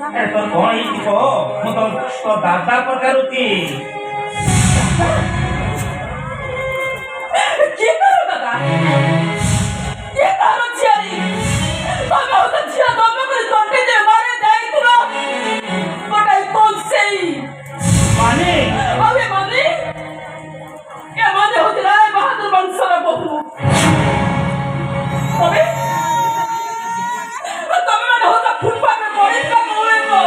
अरे तो कौन ही को तो दादा पकारुती के करो दादा के करो छियारी बाबा होता छिया बाबा को तोटे दे मारे जाई तुरा बटाई कौन से माने अबे माने ये माने होते राय बहादुर वंशरा बहु अबे तब मैंने होता फुटपाथ में पड़े का मोए को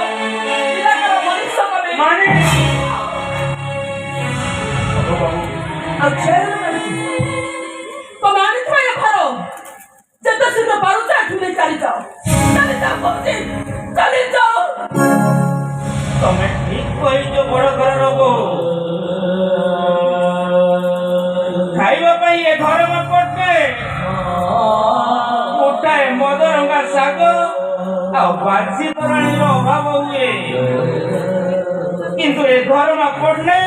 इला करा मनीष सब में माने अच्छा तो मैंने तो ये भरो जब तक सिर्फ बारू से ठुले चली जाओ पहुंचे चली जाओ तमें ठीक कही जो बड़ घर रबो खाइबा पई ए घर में पड़ते गोटाए मदरंगा साग आ बासी तराणी रो अभाव हुए किंतु ए घर में पड़ले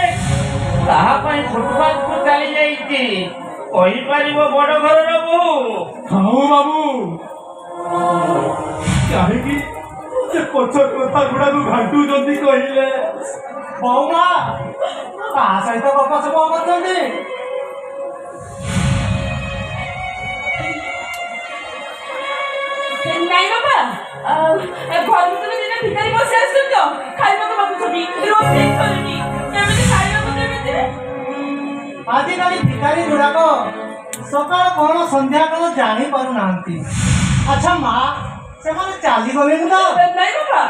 ताहा पई फुटपाथ को चली जाईची कही पारिबो बड़ घर रबो हाँ बाबू काहेकि से पछर कथा गुड़ा को घाटू जल्दी कहिले बौमा ता सहित गप सब करछन्ती नहीं बाबा घर में दिने भिखारी बसे आछन तो खाइबा को बाबू छबी रोटी करनी केमिति खाइबा को देबे आजिकाली भिखारी गुड़ाक सकाल कौन संध्या कौन जानी पारु नांती अच्छा माँ से माने चाली गले तो नहीं बाबा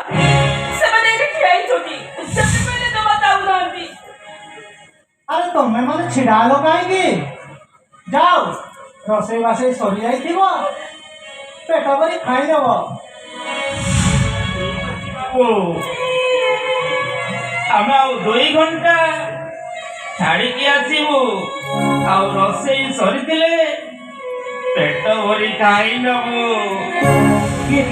से मैंने एक खियाई छोटी सबसे पहले तो बताऊं नांती अरे तुम्हें माने छिड़ा लो काहेंगे जाओ रसोई बासे सरी जाई थिबो पेट भरी खाई देबो ओ आमे आ 2 घंटा छाड़ी की आसीबू आ रसोई सरीथिले पेट भरी खाई नबू ये